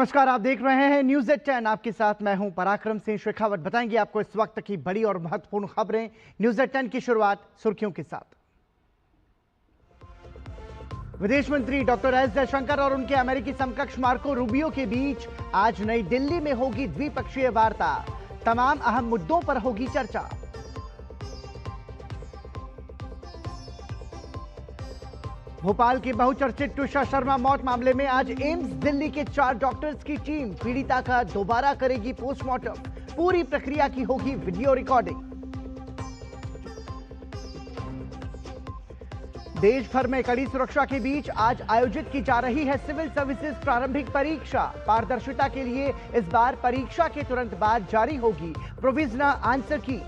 नमस्कार, आप देख रहे हैं न्यूज 10। आपके साथ मैं हूं पराक्रम सिंह शेखावत। बताएंगे आपको इस वक्त की बड़ी और महत्वपूर्ण खबरें। न्यूज 10 की शुरुआत सुर्खियों के साथ। विदेश मंत्री डॉक्टर एस जयशंकर और उनके अमेरिकी समकक्ष मार्को रूबियो के बीच आज नई दिल्ली में होगी द्विपक्षीय वार्ता। तमाम अहम मुद्दों पर होगी चर्चा। भोपाल की बहुचर्चित ट्विशा शर्मा मौत मामले में आज एम्स दिल्ली के 4 डॉक्टर्स की टीम पीड़िता का दोबारा करेगी पोस्टमार्टम। पूरी प्रक्रिया की होगी वीडियो रिकॉर्डिंग। देश भर में कड़ी सुरक्षा के बीच आज आयोजित की जा रही है सिविल सर्विसेज प्रारंभिक परीक्षा। पारदर्शिता के लिए इस बार परीक्षा के तुरंत बाद जारी होगी प्रोविजनल आंसर की।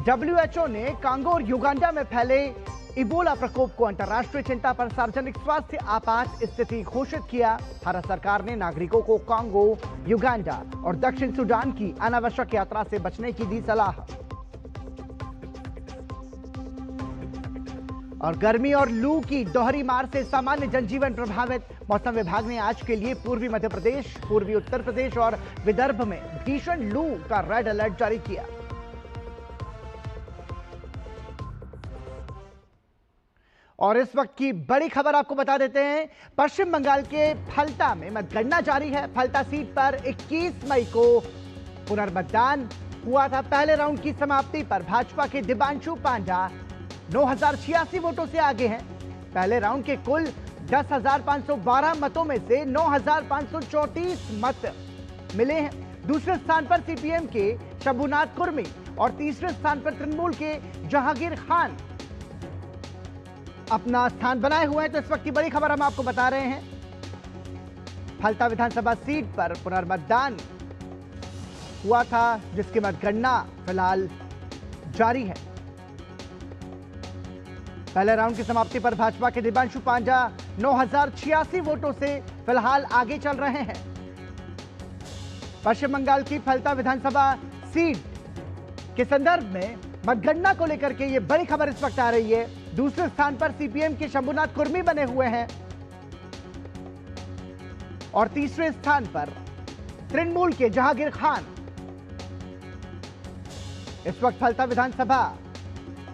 WHO ने कांगो और युगांडा में फैले इबोला प्रकोप को अंतर्राष्ट्रीय चिंता पर सार्वजनिक स्वास्थ्य आपात स्थिति घोषित किया। भारत सरकार ने नागरिकों को कांगो, युगांडा और दक्षिण सूडान की अनावश्यक यात्रा से बचने की दी सलाह। और गर्मी और लू की दोहरी मार से सामान्य जनजीवन प्रभावित। मौसम विभाग ने आज के लिए पूर्वी मध्य प्रदेश, पूर्वी उत्तर प्रदेश और विदर्भ में भीषण लू का रेड अलर्ट जारी किया। और इस वक्त की बड़ी खबर आपको बता देते हैं। पश्चिम बंगाल के फलता में मतगणना जारी है। फलता सीट पर 21 मई को पुनर्मतदान हुआ था। पहले राउंड की समाप्ति पर भाजपा के दिबांशु पांडा 9,086 वोटों से आगे हैं। पहले राउंड के कुल 10,512 मतों में से 9,534 मत मिले हैं। दूसरे स्थान पर सीपीएम के शंभुनाथ कुर्मी और तीसरे स्थान पर तृणमूल के जहांगीर खान अपना स्थान बनाए हुए हैं। तो इस वक्त की बड़ी खबर हम आपको बता रहे हैं। फलता विधानसभा सीट पर पुनर्मतदान हुआ था, जिसकी मतगणना फिलहाल जारी है। पहले राउंड की समाप्ति पर भाजपा के दिबांशु पांडा 9,086 वोटों से फिलहाल आगे चल रहे हैं। पश्चिम बंगाल की फलता विधानसभा सीट के संदर्भ में मतगणना को लेकर के यह बड़ी खबर इस वक्त आ रही है। दूसरे स्थान पर सीपीएम के शंभुनाथ कुर्मी बने हुए हैं और तीसरे स्थान पर तृणमूल के जहांगीर खान। इस वक्त फलता विधानसभा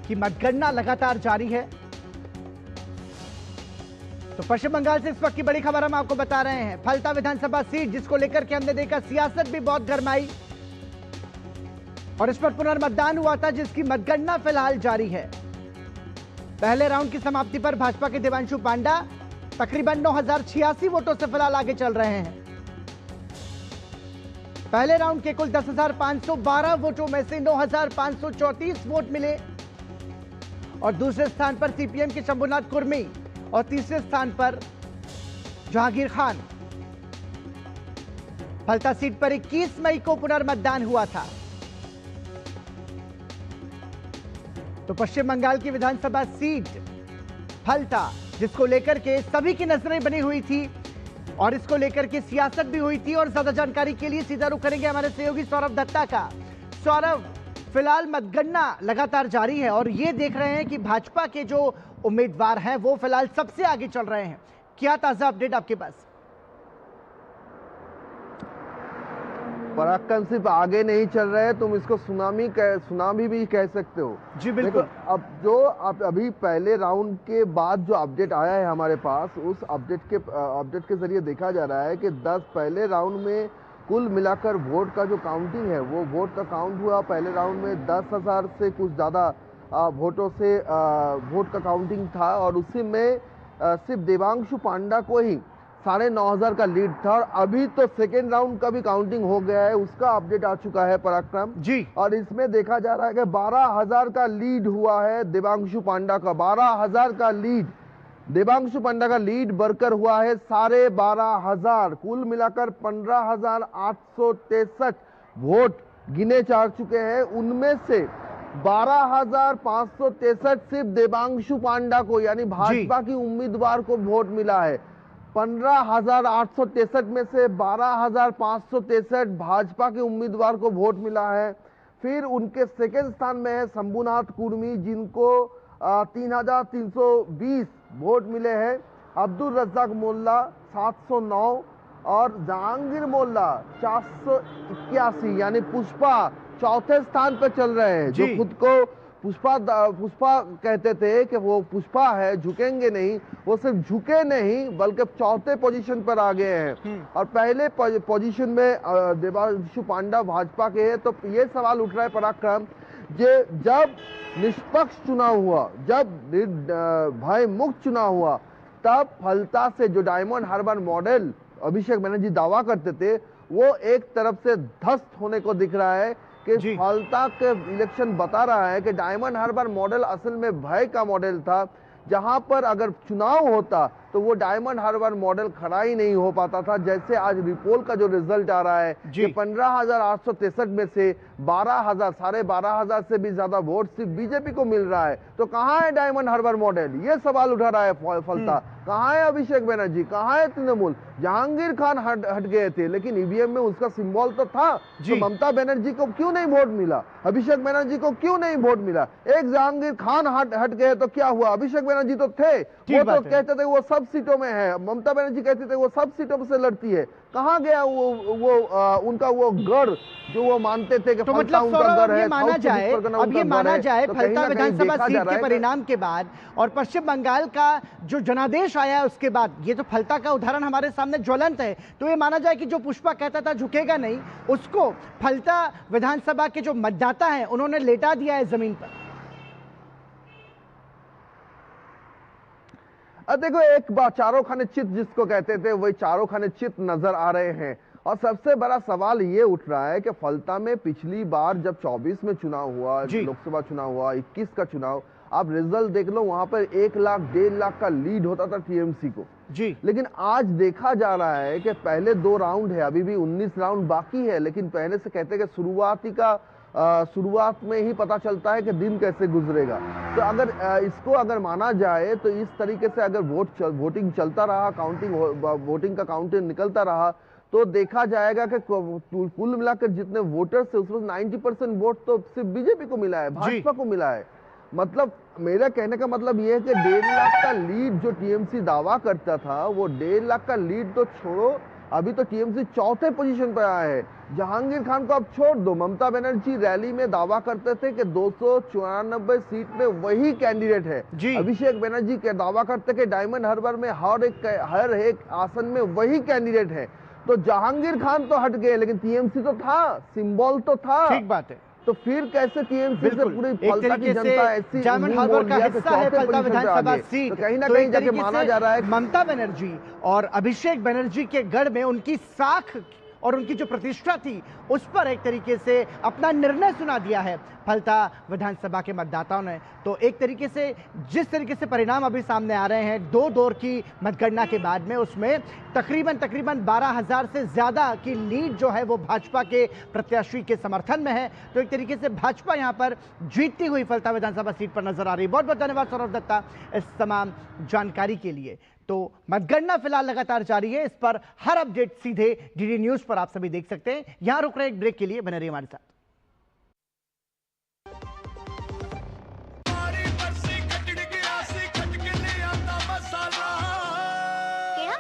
की मतगणना लगातार जारी है। तो पश्चिम बंगाल से इस वक्त की बड़ी खबर हम आपको बता रहे हैं। फलता विधानसभा सीट जिसको लेकर के हमने देखा सियासत भी बहुत गरमाई और इस पर पुनर्मतदान हुआ था, जिसकी मतगणना फिलहाल जारी है। पहले राउंड की समाप्ति पर भाजपा के दिबांशु पांडा तकरीबन 9,086 वोटों से फिलहाल आगे चल रहे हैं। पहले राउंड के कुल 10,512 वोटों में से 9,534 वोट मिले और दूसरे स्थान पर सीपीएम के शंभुनाथ कुर्मी और तीसरे स्थान पर जहांगीर खान। फलता सीट पर 21 मई को पुनर्मतदान हुआ था। तो पश्चिम बंगाल की विधानसभा सीट फलता, जिसको लेकर के सभी की नजरें बनी हुई थी और इसको लेकर के सियासत भी हुई थी। और ज्यादा जानकारी के लिए सीधा रुख करेंगे हमारे सहयोगी सौरभ दत्ता का। सौरभ, फिलहाल मतगणना लगातार जारी है और ये देख रहे हैं कि भाजपा के जो उम्मीदवार हैं वो फिलहाल सबसे आगे चल रहे हैं। क्या ताजा अपडेट आपके पास? पराक्रम सिर्फ आगे नहीं चल रहे हैं, तुम इसको सुनामी भी कह सकते हो। जी बिल्कुल। अब अभी पहले राउंड के बाद जो अपडेट आया है हमारे पास, उस अपडेट के जरिए देखा जा रहा है कि 10 पहले राउंड में कुल मिलाकर वोट का जो काउंटिंग है, वो वोट का काउंट हुआ। पहले राउंड में 10,000 से कुछ ज़्यादा वोटों से वोट का काउंटिंग था और उसी में सिर्फ देवांशु पांडा को ही 9,500 का लीड था। और अभी तो सेकेंड राउंड का भी काउंटिंग हो गया है, उसका अपडेट आ चुका है पराक्रम जी। और इसमें देखा जा रहा है कि 12,000 का लीड हुआ है देवांशु पांडा का। 12,000 का लीड देवांशु पांडा का लीड बढ़कर हुआ है 12,500। कुल मिलाकर 15,863 वोट गिने जा चुके हैं। उनमें से 12,563 सिर्फ देवांशु पांडा को, यानी भाजपा की उम्मीदवार को वोट मिला है। 15,863 में से 12,563 भाजपा के उम्मीदवार को वोट मिला है। फिर उनके सेकेंड स्थान में है शंभुनाथ कुर्मी, जिनको 3,320 वोट मिले हैं। अब्दुल रज्जाक मोल्ला 709 और जहांगीर मोल्ला 481, यानी पुष्पा चौथे स्थान पर चल रहे हैं। जो खुद को पुष्पा कहते थे कि वो पुष्पा है, झुकेंगे नहीं, वो सिर्फ झुके नहीं बल्कि चौथे पोजीशन पर आ गए हैं। और पहले पोजीशन में देवांशु पांडा भाजपा के हैं। तो ये सवाल उठ रहा है पराक्रम, जब निष्पक्ष चुनाव हुआ, जब भय मुक्त चुनाव हुआ, तब फलता से जो diamond harbour model Abhishek Banerjee दावा करते थे, वो एक तरफ से ध्वस्त होने को दिख रहा है कि फलता के इलेक्शन बता रहा है कि डायमंड हार्बर मॉडल असल में भय का मॉडल था, जहां पर अगर चुनाव होता तो वो डायमंड हार्बर मॉडल खड़ा ही नहीं हो पाता था। जैसे आज रिपोल का जो रिजल्ट आ रहा है कि 15,863 में से 12,000, 12,500 से भी ज्यादा वोट सिर्फ बीजेपी को मिल रहा है। तो कहां है डायमंड हार्बर मॉडल? ये सवाल उठा रहा है फलता। कहां है अभिषेक बनर्जी, कहां है तृणमूल? जहांगीर खान हट गए थे, लेकिन ईवीएम में उसका सिंबल तो था। तो ममता बनर्जी को क्यों नहीं वोट मिला? अभिषेक बनर्जी को क्यों नहीं वोट मिला? एक जहांगीर खान हट गए तो क्या हुआ? अभिषेक बनर्जी तो थे, वो तो कहते थे वो सब सीटों में है। ममता बनर्जी कहते थे वो सब सीटों से लड़ती है। कहां गया उनका वो गढ़ जो वो मानते थे कि तो मतलब उनका गढ़ है। माना जाए, अब ये माना जाए फलता विधानसभा सीट के परिणाम के बाद और पश्चिम बंगाल का जो जनादेश आया है उसके बाद, ये तो फलता का उदाहरण हमारे सामने ज्वलंत है। तो ये माना जाए कि जो पुष्पा कहता था झुकेगा नहीं, उसको फलता विधानसभा के जो मतदाता हैं उन्होंने लेटा दिया है जमीन पर। देखो, एक बार चारों खाने चित जिसको कहते थे, वही चारों खाने चित नजर आ रहे हैं। और सबसे बड़ा सवाल ये उठ रहा है कि फलता में पिछली बार जब 24 में चुनाव हुआ, लोकसभा चुनाव हुआ, 21 का चुनाव, आप रिजल्ट देख लो, वहां पर 1 लाख 1.5 लाख का लीड होता था टीएमसी को जी। लेकिन आज देखा जा रहा है कि पहले 2 राउंड है, अभी भी 19 राउंड बाकी है, लेकिन पहले से कहते हैं कि शुरुआत में ही पता चलता है कि दिन कैसे गुजरेगा। तो अगर इसको अगर माना जाए तो इस तरीके से अगर वोटिंग चलता रहा, वोटिंग का काउंटिंग निकलता रहा, तो देखा जाएगा कि कुल मिलाकर जितने वोटर्स है उसमें 90% वोट तो सिर्फ बीजेपी को मिला है, भाजपा को मिला है। मतलब मेरा कहने का मतलब यह है कि 1.5 लाख का लीड जो टीएमसी दावा करता था, वो 1.5 लाख का लीड तो छोड़ो, अभी तो टीएमसी चौथे पोजीशन पर आया है। जहांगीर खान को अब छोड़ दो, ममता बनर्जी रैली में दावा करते थे कि 294 सीट में वही कैंडिडेट है। अभिषेक बनर्जी के दावा करते कि डायमंड हार्बर में हर एक आसन में वही कैंडिडेट है। तो जहांगीर खान तो हट गए, लेकिन टीएमसी तो था, सिंबल तो था। ठीक बात है। तो फिर कैसे टीएमसी से पूरी फलता की जनता ऐसी डायमंड हार्बर का हिस्सा है फलता विधानसभा सीट, तो कहीं ना कहीं जाके माना जा रहा है ममता बनर्जी और अभिषेक बनर्जी के गढ़ में उनकी साख और उनकी जो प्रतिष्ठा थी उस पर एक तरीके से अपना निर्णय सुना दिया है फलता विधानसभा के मतदाताओं ने। तो एक तरीके से जिस तरीके से परिणाम अभी सामने आ रहे हैं 2 दौर की मतगणना के बाद में, उसमें तकरीबन 12,000 से ज्यादा की लीड जो है वो भाजपा के प्रत्याशी के समर्थन में है। तो एक तरीके से भाजपा यहां पर जीतती हुई फलता विधानसभा सीट पर नजर आ रही है। बहुत बहुत धन्यवाद सौरभ दत्ता इस तमाम जानकारी के लिए। तो मतगणना फिलहाल लगातार जारी है, इस पर हर अपडेट सीधे डीडी न्यूज पर आप सभी देख सकते हैं। यहां रुक रहे एक ब्रेक के लिए, बने रहिए हमारे साथ।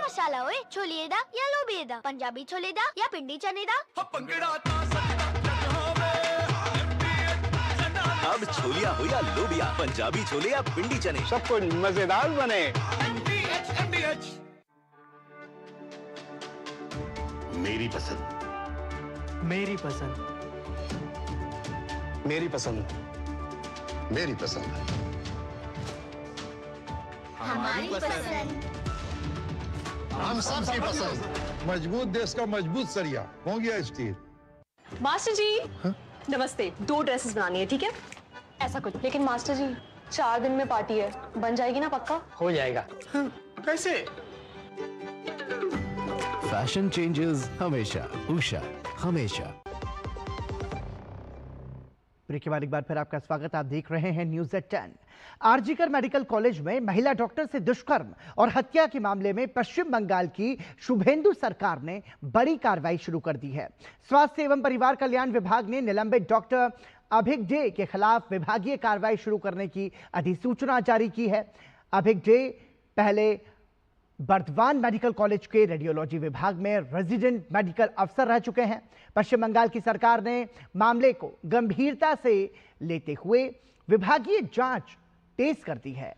मसाला ओए, छोले दा या लोबिए दा, पंजाबी छोले दा या पिंडी चने दा। अब छोलिया हो या लोबिया, पंजाबी छोले या पिंडी चने, सब कुछ मजेदार बने। मेरी पसंद, मेरी पसंद, मेरी पसंद, मेरी पसंद, हमारी पसंद, हम सबकी पसंद। मजबूत देश का मजबूत सरिया हो गया स्टील। मास्टर जी नमस्ते, 2 ड्रेसेस बनानी है, ठीक है? ऐसा कुछ। लेकिन मास्टर जी 4 दिन में पार्टी है, बन जाएगी ना पक्का? हो जाएगा। कैसे? फैशन चेंजेस हमेशा, उषा हमेशा। ब्रेक के बाद एक बार फिर आपका स्वागत। आप देख रहे हैं news eight 10। RG Kar medical college में महिला डॉक्टर से दुष्कर्म और हत्या के मामले में पश्चिम बंगाल की शुभेंदु सरकार ने बड़ी कार्रवाई शुरू कर दी है। स्वास्थ्य एवं परिवार कल्याण विभाग ने निलंबित डॉक्टर अभिक डे के खिलाफ विभागीय कार्रवाई शुरू करने की अधिसूचना जारी की है। अभिक डे पहले बर्दवान मेडिकल कॉलेज के रेडियोलॉजी विभाग में रेजिडेंट मेडिकल अफसर रह चुके हैं। पश्चिम बंगाल की सरकार ने मामले को गंभीरता से लेते हुए विभागीय जांच तेज कर दी है।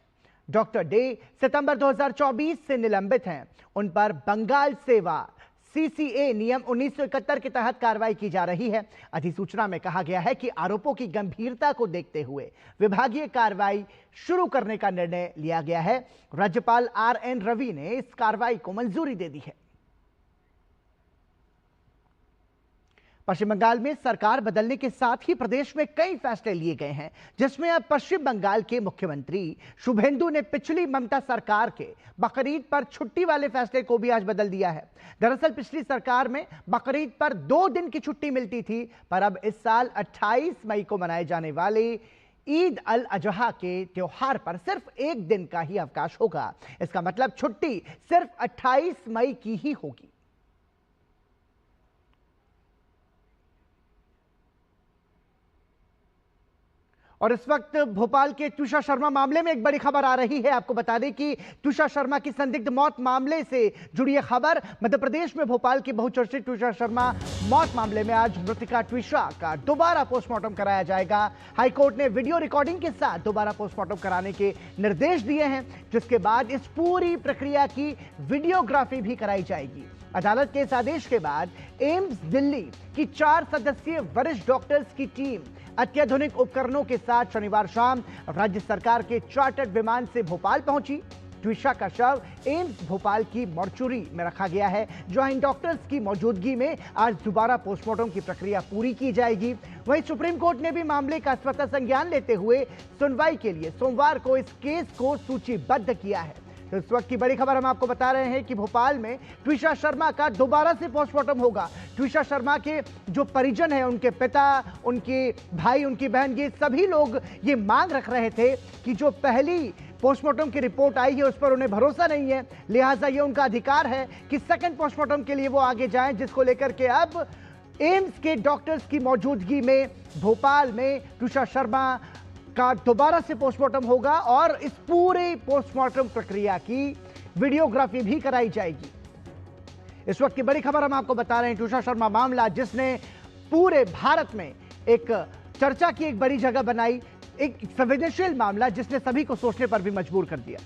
डॉक्टर डे सितंबर 2024 से निलंबित हैं। उन पर बंगाल सेवा सीसीए नियम 1971 के तहत कार्रवाई की जा रही है। अधिसूचना में कहा गया है कि आरोपों की गंभीरता को देखते हुए विभागीय कार्रवाई शुरू करने का निर्णय लिया गया है। राज्यपाल आरएन रवि ने इस कार्रवाई को मंजूरी दे दी है। पश्चिम बंगाल में सरकार बदलने के साथ ही प्रदेश में कई फैसले लिए गए हैं, जिसमें अब पश्चिम बंगाल के मुख्यमंत्री शुभेंदु ने पिछली ममता सरकार के बकरीद पर छुट्टी वाले फैसले को भी आज बदल दिया है। दरअसल पिछली सरकार में बकरीद पर 2 दिन की छुट्टी मिलती थी, पर अब इस साल 28 मई को मनाए जाने वाले ईद अल अजहा के त्योहार पर सिर्फ 1 दिन का ही अवकाश होगा। इसका मतलब छुट्टी सिर्फ 28 मई की ही होगी। और इस वक्त भोपाल के तुषार शर्मा मामले में एक बड़ी खबर आ रही है। आपको बता दें कि तुषार शर्मा की संदिग्ध मौत मामले से जुड़ी यह खबर। मध्य प्रदेश में भोपाल के बहुचर्चित तुषार शर्मा मौत मामले में आज मृतिका ट्विशा का दोबारा पोस्टमार्टम कराया जाएगा। हाईकोर्ट ने वीडियो रिकॉर्डिंग के साथ दोबारा पोस्टमार्टम कराने के निर्देश दिए हैं, जिसके बाद इस पूरी प्रक्रिया की वीडियोग्राफी भी कराई जाएगी। अदालत के इस आदेश के बाद एम्स दिल्ली की 4 सदस्यीय वरिष्ठ डॉक्टर्स की टीम अत्याधुनिक उपकरणों के साथ शनिवार शाम राज्य सरकार के चार्टर्ड विमान से भोपाल पहुंची। ट्विशा का शव एम्स भोपाल की मॉर्चुरी में रखा गया है, जहां इन डॉक्टर्स की मौजूदगी में आज दोबारा पोस्टमार्टम की प्रक्रिया पूरी की जाएगी। वहीं सुप्रीम कोर्ट ने भी मामले का स्वतः संज्ञान लेते हुए सुनवाई के लिए सोमवार को इस केस को सूचीबद्ध किया है। तो इस वक्त की बड़ी खबर हम आपको बता रहे हैं कि भोपाल में ट्विशा शर्मा का दोबारा से पोस्टमार्टम होगा। ट्विशा शर्मा के जो परिजन हैं, उनके पिता, उनके भाई, उनकी बहन, ये सभी लोग ये मांग रख रहे थे कि जो पहली पोस्टमार्टम की रिपोर्ट आई है उस पर उन्हें भरोसा नहीं है, लिहाजा ये उनका अधिकार है कि सेकंड पोस्टमार्टम के लिए वो आगे जाएं, जिसको लेकर के अब एम्स के डॉक्टर्स की मौजूदगी में भोपाल में ट्विशा शर्मा का दोबारा से पोस्टमार्टम होगा और इस पूरे पोस्टमार्टम प्रक्रिया की वीडियोग्राफी भी कराई जाएगी। इस वक्त की बड़ी खबर हम आपको बता रहे हैं, ट्विशा शर्मा मामला जिसने पूरे भारत में एक चर्चा की एक बड़ी जगह बनाई, एक संवेदनशील मामला जिसने सभी को सोचने पर भी मजबूर कर दिया।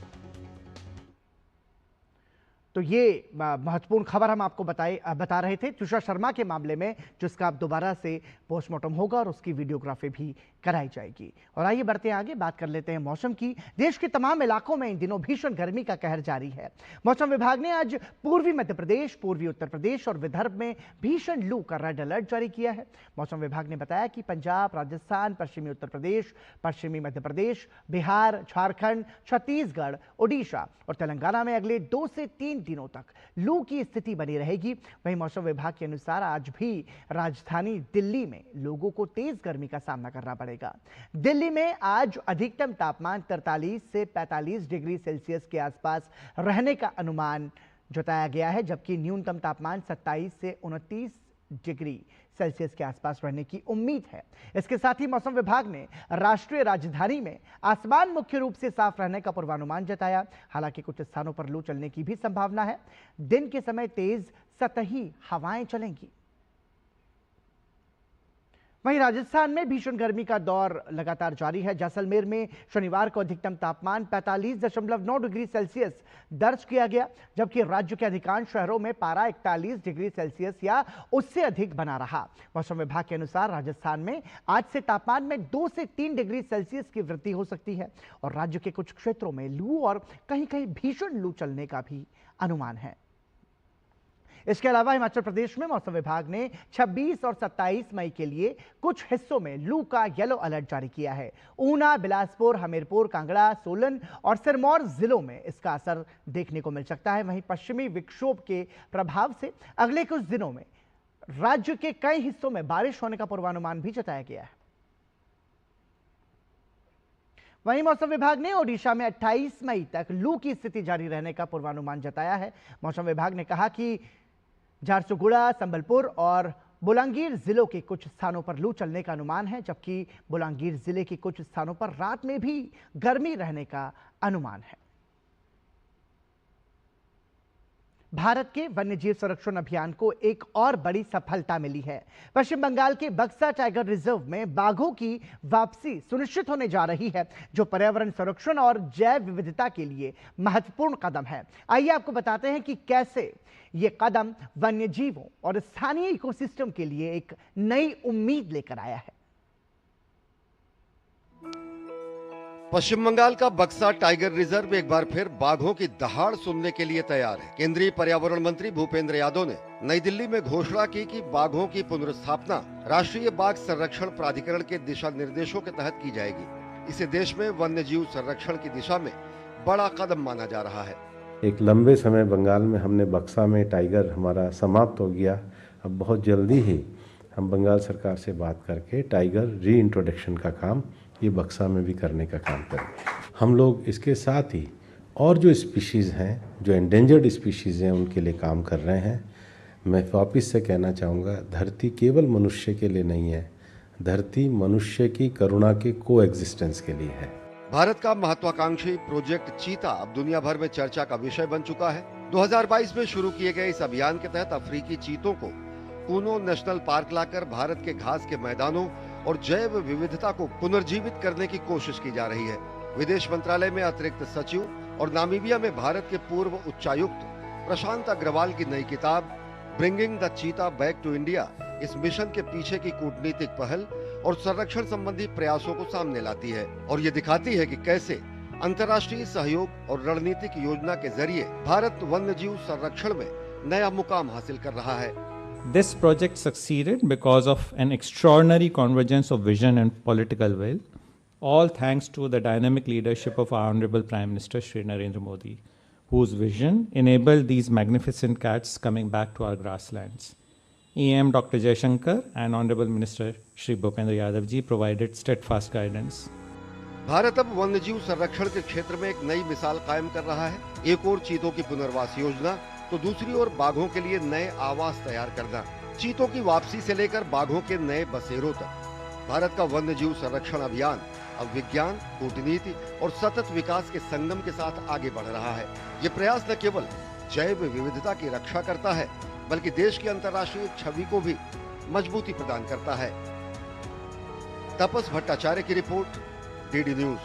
तो ये महत्वपूर्ण खबर हम आपको बता रहे थे ट्विशा शर्मा के मामले में, जिसका अब दोबारा से पोस्टमार्टम होगा और उसकी वीडियोग्राफी भी कराई जाएगी। और आइए बढ़ते हैं आगे, बात कर लेते हैं मौसम की। देश के तमाम इलाकों में इन दिनों भीषण गर्मी का कहर जारी है। मौसम विभाग ने आज पूर्वी मध्य प्रदेश, पूर्वी उत्तर प्रदेश और विदर्भ में भीषण लू का रेड अलर्ट जारी किया है। मौसम विभाग ने बताया कि पंजाब, राजस्थान, पश्चिमी उत्तर प्रदेश, पश्चिमी मध्य प्रदेश, बिहार, झारखंड, छत्तीसगढ़, ओडिशा और तेलंगाना में अगले 2 से 3 दिनों तक लू की स्थिति बनी रहेगी। वहीं मौसम विभाग के अनुसार आज भी राजधानी दिल्ली में लोगों को तेज गर्मी का सामना करना पड़ेगा। दिल्ली में आज अधिकतम तापमान 43 से 45 डिग्री सेल्सियस के आसपास रहने का अनुमान जताया गया है, जबकि न्यूनतम तापमान 27 से 29 डिग्री सेल्सियस के आसपास रहने की उम्मीद है। इसके साथ ही मौसम विभाग ने राष्ट्रीय राजधानी में आसमान मुख्य रूप से साफ रहने का पूर्वानुमान जताया। हालांकि कुछ स्थानों पर लू चलने की भी संभावना है। दिन के समय तेज सतही हवाएं चलेंगी। वहीं राजस्थान में भीषण गर्मी का दौर लगातार जारी है। जैसलमेर में शनिवार को अधिकतम तापमान 45.9 डिग्री सेल्सियस दर्ज किया गया, जबकि राज्य के अधिकांश शहरों में पारा 41 डिग्री सेल्सियस या उससे अधिक बना रहा। मौसम विभाग के अनुसार राजस्थान में आज से तापमान में 2 से 3 डिग्री सेल्सियस की वृद्धि हो सकती है और राज्य के कुछ क्षेत्रों में लू और कहीं कहीं भीषण लू चलने का भी अनुमान है। इसके अलावा हिमाचल प्रदेश में मौसम विभाग ने 26 और 27 मई के लिए कुछ हिस्सों में लू का येलो अलर्ट जारी किया है। ऊना, बिलासपुर, हमीरपुर, कांगड़ा, सोलन और सिरमौर जिलों में इसका असर देखने को मिल सकता है। वहीं पश्चिमी विक्षोभ के प्रभाव से अगले कुछ दिनों में राज्य के कई हिस्सों में बारिश होने का पूर्वानुमान भी जताया गया है। वहीं मौसम विभाग ने ओडिशा में 28 मई तक लू की स्थिति जारी रहने का पूर्वानुमान जताया है। मौसम विभाग ने कहा कि झारसुगुड़ा, संबलपुर और बोलांगीर जिलों के कुछ स्थानों पर लू चलने का अनुमान है, जबकि बोलांगीर जिले के कुछ स्थानों पर रात में भी गर्मी रहने का अनुमान है। भारत के वन्यजीव संरक्षण अभियान को एक और बड़ी सफलता मिली है। पश्चिम बंगाल के बक्सा टाइगर रिजर्व में बाघों की वापसी सुनिश्चित होने जा रही है, जो पर्यावरण संरक्षण और जैव विविधता के लिए महत्वपूर्ण कदम है। आइए आपको बताते हैं कि कैसे ये कदम वन्यजीवों और स्थानीय इकोसिस्टम के लिए एक नई उम्मीद लेकर आया है। पश्चिम बंगाल का बक्सा टाइगर रिजर्व एक बार फिर बाघों की दहाड़ सुनने के लिए तैयार है। केंद्रीय पर्यावरण मंत्री भूपेंद्र यादव ने नई दिल्ली में घोषणा की कि बाघों की पुनर्स्थापना राष्ट्रीय बाघ संरक्षण प्राधिकरण के दिशा निर्देशों के तहत की जाएगी। इसे देश में वन्य जीव संरक्षण की दिशा में बड़ा कदम माना जा रहा है। एक लंबे समय बंगाल में हमने बक्सा में टाइगर हमारा समाप्त हो गया। अब बहुत जल्दी ही हम बंगाल सरकार से बात करके टाइगर रीइंट्रोडक्शन का काम ये बक्सा में भी करने का काम करेंगे। हम लोग इसके साथ ही और जो स्पीशीज़ हैं, जो एंडेंजर्ड स्पीशीज़ हैं, उनके लिए काम कर रहे हैं। मैं वापिस से कहना चाहूँगा, धरती केवल मनुष्य के लिए नहीं है, धरती मनुष्य की करुणा के को एग्जिस्टेंस के लिए है। भारत का महत्वाकांक्षी प्रोजेक्ट चीता अब दुनिया भर में चर्चा का विषय बन चुका है। 2022 में शुरू किए गए इस अभियान के तहत अफ्रीकी चीतों को कूनो नेशनल पार्क लाकर भारत के घास के मैदानों और जैव विविधता को पुनर्जीवित करने की कोशिश की जा रही है। विदेश मंत्रालय में अतिरिक्त सचिव और नामीबिया में भारत के पूर्व उच्चायुक्त प्रशांत अग्रवाल की नई किताब bringing the cheetah back to India इस मिशन के पीछे की कूटनीतिक पहल और संरक्षण संबंधी प्रयासों को सामने लाती है और ये दिखाती है कि कैसे अंतर्राष्ट्रीय सहयोग और रणनीतिक योजना के जरिए भारत वन्यजीव संरक्षण में नया मुकाम हासिल कर रहा है। This project succeeded because of an extraordinary convergence of vision and political will, all thanks to the dynamic leadership of our Honorable Prime Minister Shri Narendra Modi, whose vision enabled these magnificent cats coming back to our grasslands. EM Dr. Jaishankar and Honorable Minister Shri Bhupendra Yadav ji provided steadfast guidance. Bharat अब वन्यजीव संरक्षण के क्षेत्र में एक नई मिसाल कायम कर रहा है। एक और चीतों की पुनर्वास योजना तो दूसरी ओर बाघों के लिए नए आवास तैयार करना। चीतों की वापसी से लेकर बाघों के नए बसेरों तक भारत का वन्यजीव संरक्षण अभियान अब विज्ञान, कूटनीति और सतत विकास के संगम के साथ आगे बढ़ रहा है। ये प्रयास न केवल जैव विविधता की रक्षा करता है, बल्कि देश की अंतर्राष्ट्रीय छवि को भी मजबूती प्रदान करता है। तपस भट्टाचार्य की रिपोर्ट, डीडी न्यूज।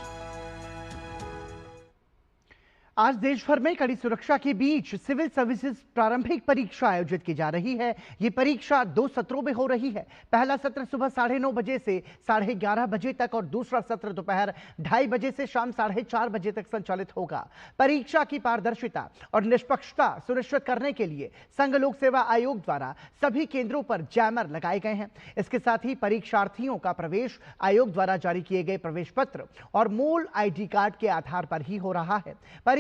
आज देश भर में कड़ी सुरक्षा के बीच सिविल सर्विसेज प्रारंभिक परीक्षा आयोजित की जा रही है। ये परीक्षा 2 सत्रों में हो रही है। पहला सत्र सुबह 9:30 बजे से 11:30 बजे तक और दूसरा सत्र दोपहर 2:30 बजे से शाम 4:30 बजे तक संचालित होगा। परीक्षा की पारदर्शिता और निष्पक्षता सुनिश्चित करने के लिए संघ लोक सेवा आयोग द्वारा सभी केंद्रों पर जैमर लगाए गए हैं। इसके साथ ही परीक्षार्थियों का प्रवेश आयोग द्वारा जारी किए गए प्रवेश पत्र और मूल ID कार्ड के आधार पर ही हो रहा है।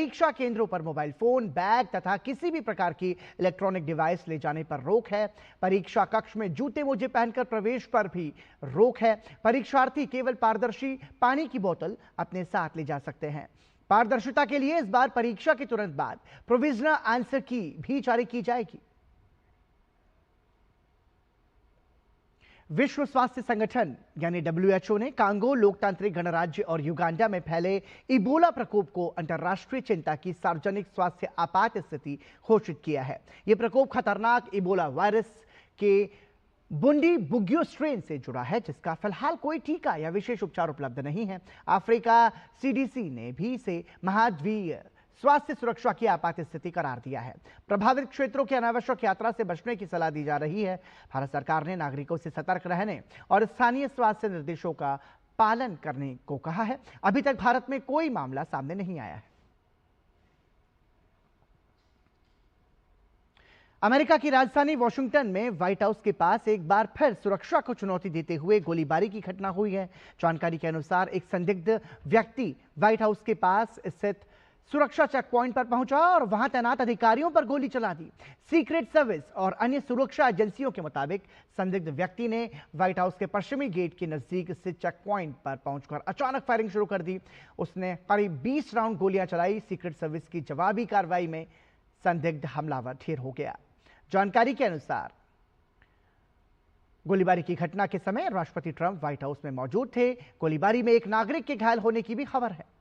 परीक्षा केंद्रों पर मोबाइल फोन, बैग तथा किसी भी प्रकार की इलेक्ट्रॉनिक डिवाइस ले जाने पर रोक है। परीक्षा कक्ष में जूते मोजे पहनकर प्रवेश पर भी रोक है। परीक्षार्थी केवल पारदर्शी पानी की बोतल अपने साथ ले जा सकते हैं। पारदर्शिता के लिए इस बार परीक्षा के तुरंत बाद प्रोविजनल आंसर की भी जारी की जाएगी। विश्व स्वास्थ्य संगठन यानी WHO ने कांगो लोकतांत्रिक गणराज्य और युगांडा में फैले इबोला प्रकोप को अंतर्राष्ट्रीय चिंता की सार्वजनिक स्वास्थ्य आपात स्थिति घोषित किया है। यह प्रकोप खतरनाक इबोला वायरस के बुंडी बुगियो स्ट्रेन से जुड़ा है, जिसका फिलहाल कोई टीका या विशेष उपचार उपलब्ध नहीं है। अफ्रीका CDC ने भी इसे महाद्वीपीय स्वास्थ्य सुरक्षा की आपात स्थिति करार दिया है। प्रभावित क्षेत्रों की अनावश्यक यात्रा से बचने की सलाह दी जा रही है। भारत सरकार ने नागरिकों से सतर्क रहने और स्थानीय स्वास्थ्य निर्देशों का पालन करने को कहा है। अभी तक भारत में कोई मामला सामने नहीं आया है। अमेरिका की राजधानी वॉशिंगटन में व्हाइट हाउस के पास एक बार फिर सुरक्षा को चुनौती देते हुए गोलीबारी की घटना हुई है। जानकारी के अनुसार एक संदिग्ध व्यक्ति व्हाइट हाउस के पास स्थित सुरक्षा चेक पॉइंट पर पहुंचा और वहां तैनात अधिकारियों पर गोली चला दी। सीक्रेट सर्विस और अन्य सुरक्षा एजेंसियों के मुताबिक संदिग्ध व्यक्ति ने व्हाइट हाउस के पश्चिमी गेट के नजदीक स्थित चेक पॉइंट पर पहुंचकर अचानक फायरिंग शुरू कर दी। उसने करीब 20 राउंड गोलियां चलाई। सीक्रेट सर्विस की जवाबी कार्रवाई में संदिग्ध हमलावर ढेर हो गया। जानकारी के अनुसार गोलीबारी की घटना के समय राष्ट्रपति ट्रंप व्हाइट हाउस में मौजूद थे। गोलीबारी में एक नागरिक के घायल होने की भी खबर है।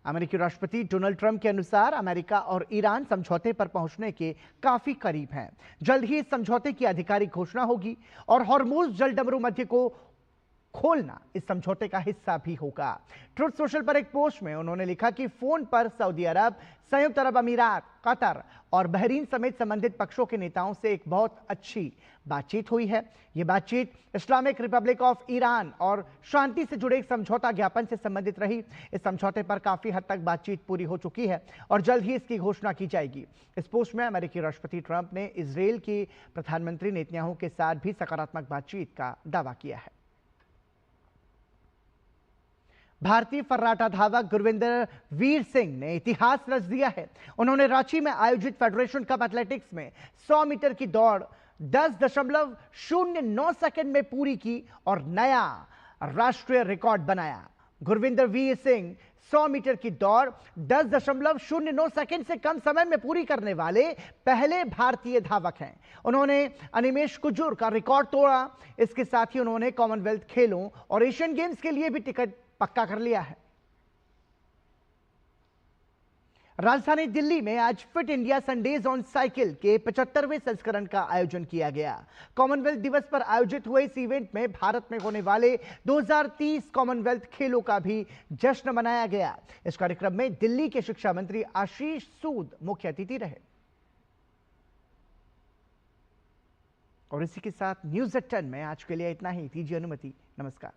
अमेरिकी राष्ट्रपति डोनाल्ड ट्रंप के अनुसार अमेरिका और ईरान समझौते पर पहुंचने के काफी करीब हैं। जल्द ही इस समझौते की आधिकारिक घोषणा होगी और हॉर्मुज़ जलडमरू मध्य को खोलना इस समझौते का हिस्सा भी होगा। ट्रुथ सोशल पर एक पोस्ट में उन्होंने लिखा कि फोन पर सऊदी अरब, संयुक्त अरब अमीरात, कतर और बहरीन समेत संबंधित पक्षों के नेताओं से एक बहुत अच्छी बातचीत हुई है। यह बातचीत इस्लामिक रिपब्लिक ऑफ ईरान और शांति से जुड़े एक समझौता ज्ञापन से संबंधित रही। इस समझौते पर काफी हद तक बातचीत पूरी हो चुकी है और जल्द ही इसकी घोषणा की जाएगी। इस पोस्ट में अमेरिकी राष्ट्रपति ट्रंप ने इजरायल की प्रधानमंत्री नेतन्याहू के साथ भी सकारात्मक बातचीत का दावा किया है। भारतीय फर्राटा धावक गुरविंदर वीर सिंह ने इतिहास रच दिया है। उन्होंने रांची में आयोजित फेडरेशन कप एथलेटिक्स में 100 मीटर की दौड़ 10.09 सेकंड में पूरी की और नया राष्ट्रीय रिकॉर्ड बनाया। गुरविंदर वीर सिंह 100 मीटर की दौड़ 10.09 सेकंड से कम समय में पूरी करने वाले पहले भारतीय धावक हैं। उन्होंने अनिमेश कुजूर का रिकॉर्ड तोड़ा। इसके साथ ही उन्होंने कॉमनवेल्थ खेलों और एशियन गेम्स के लिए भी टिकट पक्का कर लिया है। राजधानी दिल्ली में आज fit India Sundays on cycle के 75वें संस्करण का आयोजन किया गया। कॉमनवेल्थ दिवस पर आयोजित हुए इस इवेंट में भारत में होने वाले 2030 कॉमनवेल्थ खेलों का भी जश्न मनाया गया। इस कार्यक्रम में दिल्ली के शिक्षा मंत्री आशीष सूद मुख्य अतिथि रहे। और इसी के साथ न्यूज़@10 में आज के लिए इतना ही। दीजिए अनुमति। नमस्कार।